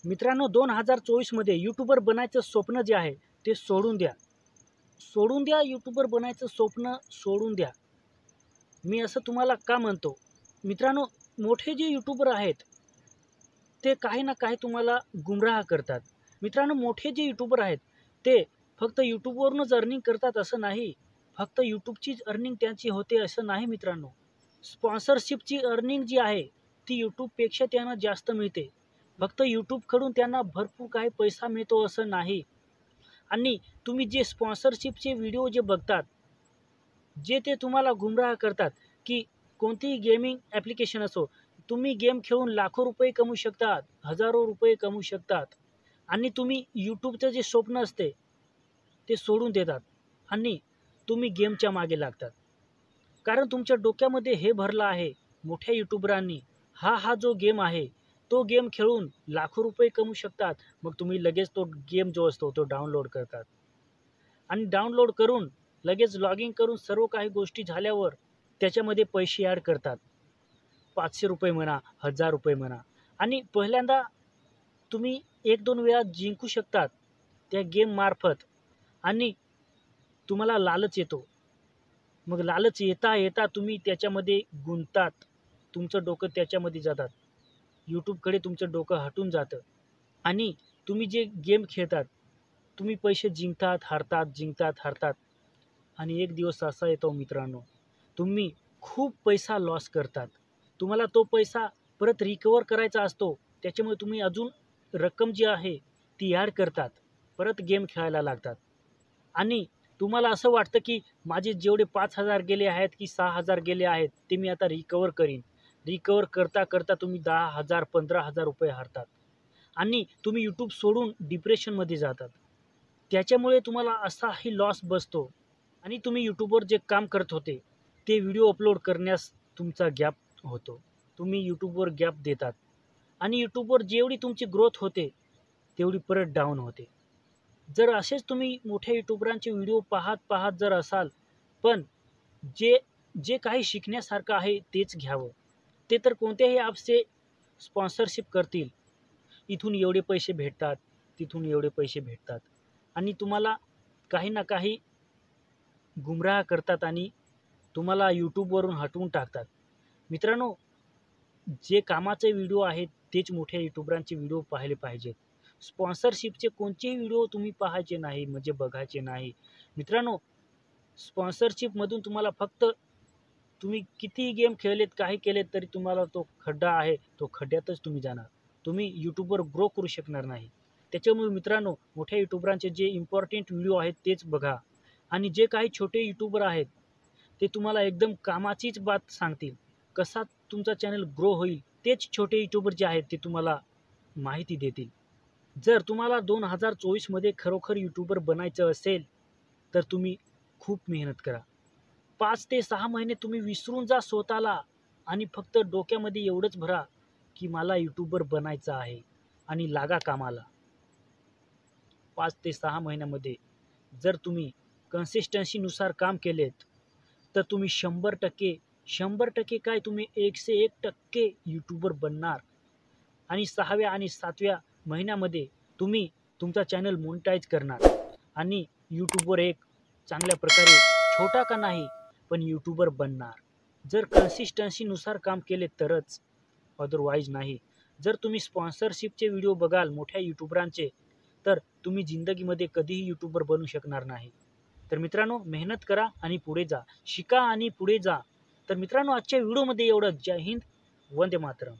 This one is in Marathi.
मित्रांनो 2024मध्ये यूट्यूबर बनायचं स्वप्न जे आहे ते सोडून द्या. सोडून द्या, यूट्यूबर बनायचं स्वप्न सोडून द्या. मी असं तुम्हाला का म्हणतो? मित्रांनो, मोठे जे यूट्यूबर आहेत ते काही ना काही तुम्हाला गुमराह करतात. मित्रांनो, मोठे जे यूट्यूबर आहेत ते फक्त यूट्यूबवरूनच अर्निंग करतात असं नाही. फक्त यूट्यूबचीच अर्निंग त्यांची होते असं नाही मित्रांनो. स्पॉन्सरशिपची अर्निंग जी आहे ती यूट्यूबपेक्षा त्यांना जास्त मिळते. फक्त यूट्यूबकडून त्यांना भरपूर काही पैसा मिळतो असं नाही. आणि तुम्ही जे स्पॉन्सरशिपचे व्हिडिओ जे बघतात, जे ते तुम्हाला गुमराह करतात, की कोणतीही गेमिंग ॲप्लिकेशन असो, तुम्ही गेम खेळून लाखो रुपये कमवू शकतात, हजारो रुपये कमवू शकतात. आणि तुम्ही यूट्यूबचं जे स्वप्न असते ते सोडून देतात आणि तुम्ही गेमच्या मागे लागतात. कारण तुमच्या डोक्यामध्ये हे भरलं आहे मोठ्या यूट्यूबरांनी, हा जो गेम आहे तो गेम खेळून लाखो रुपये कमवू शकतात. मग तुम्ही लगेच तो गेम जो असतो तो डाउनलोड करतात आणि डाउनलोड करून लगेच लॉगिन करून सर्व काही गोष्टी झाल्यावर त्याच्यामध्ये पैसे ॲड करतात. 500 रुपये म्हणा, 1000 रुपये म्हणा. आणि पहिल्यांदा तुम्ही 1-2 वेळा जिंकू शकतात त्या गेममार्फत आणि तुम्हाला लालच येतो. मग लालच येता येता तुम्ही त्याच्यामध्ये गुंततात. तुमचं डोकं त्याच्यामध्ये जातात. यूट्यूबकडे तुमचं डोकं हटून जातं आणि तुम्ही जे गेम खेळतात, तुम्ही पैसे जिंकतात, हारतात, जिंकतात, हारतात. आणि एक दिवस असा येतो मित्रांनो, तुम्ही खूप पैसा लॉस करतात. तुम्हाला तो पैसा परत रिकव्हर करायचा असतो. त्याच्यामुळे तुम्ही अजून रक्कम जी आहे ती ॲड करतात. परत गेम खेळायला लागतात. आणि तुम्हाला असं वाटतं, की माझे जेवढे 5,000 गेले आहेत, की 6,000 गेले आहेत, ते मी आता रिकव्हर करीन. रिकव्हर करता, करता तुम्ही 10,000, 15,000 रुपये हारतात. आणि तुम्ही यूट्यूब सोडून डिप्रेशनमध्ये जातात. त्याच्यामुळे तुम्हाला असाही लॉस बसतो आणि तुम्ही यूट्यूबवर जे काम करत होते, ते व्हिडिओ अपलोड करण्यास तुमचा गॅप होतो. तुम्ही यूट्यूबवर गॅप देतात आणि यूट्यूबवर जेवढी तुमची ग्रोथ होते, तेवढी परत डाऊन होते. जर असेच तुम्ही मोठ्या यूट्यूबरांचे व्हिडिओ पाहत जर असाल, पण जे जे काही शिकण्यासारखं आहे तेच घ्यावं. ते तर कोणत्याही ॲप्सचे स्पॉन्सरशिप करतील. इथून एवढे पैसे भेटतात, तिथून एवढे पैसे भेटतात आणि तुम्हाला काही ना काही गुमराह करतात आणि तुम्हाला यूट्यूबवरून हटवून टाकतात. मित्रांनो, जे कामाचे व्हिडिओ आहेत तेच मोठ्या यूट्यूबरांचे व्हिडिओ पाहिले पाहिजेत. स्पॉन्सरशिपचे कोणतेही व्हिडिओ तुम्ही पाहायचे नाही, म्हणजे बघायचे नाही. मित्रांनो, स्पॉन्सरशिपमधून तुम्हाला फक्त तुम्ही कितीही गेम खेळलेत, काही केलेत तरी तुम्हाला तो खड्डा आहे, तो खड्ड्यातच तुम्ही जाणार. तुम्ही यूट्यूबवर ग्रो करू शकणार नाही. त्याच्यामुळे मित्रांनो, मोठ्या यूट्यूबरांचे जे इम्पॉर्टंट व्हिडिओ आहेत तेच बघा आणि जे काही छोटे यूट्यूबर आहेत, ते तुम्हाला एकदम कामाचीच बात सांगतील. कसा तुमचा चॅनल ग्रो होईल, तेच छोटे यूट्यूबर जे आहेत ते तुम्हाला माहिती देतील. जर तुम्हाला 2024मध्ये खरोखर यूट्यूबर बनायचं असेल, तर तुम्ही खूप मेहनत करा. 5 ते 6 महिने तुम्ही विसरून जा स्वतःला आणि फक्त डोक्यामध्ये एवढंच भरा, की मला यूट्यूबर बनायचं आहे आणि लागा कामाला. 5 ते 6 महिन्यामध्ये जर तुम्ही कन्सिस्टन्सीनुसार काम केलेत, तर तुम्ही 100% काय तुम्ही 101% यूट्यूबर बनणार आणि 6व्या आणि 7व्या महिन्यामध्ये तुम्ही तुमचा चॅनल मोनेटाईज करणार आणि यूट्यूबवर एक चांगल्या प्रकारे छोटा का नाही पण यूट्यूबर बनणार. जर कन्सिस्टन्सीनुसार काम केले तरच, अदरवाईज नाही. जर तुम्ही स्पॉन्सरशिपचे व्हिडिओ बघाल मोठ्या यूट्यूबरांचे, तर तुम्ही जिंदगीमध्ये कधीही यूट्यूबर बनू शकणार नाही. तर मित्रांनो, मेहनत करा आणि पुढे जा. शिका आणि पुढे जा. तर मित्रांनो, आजच्या व्हिडिओमध्ये एवढं. जय हिंद, वंदे मातरम.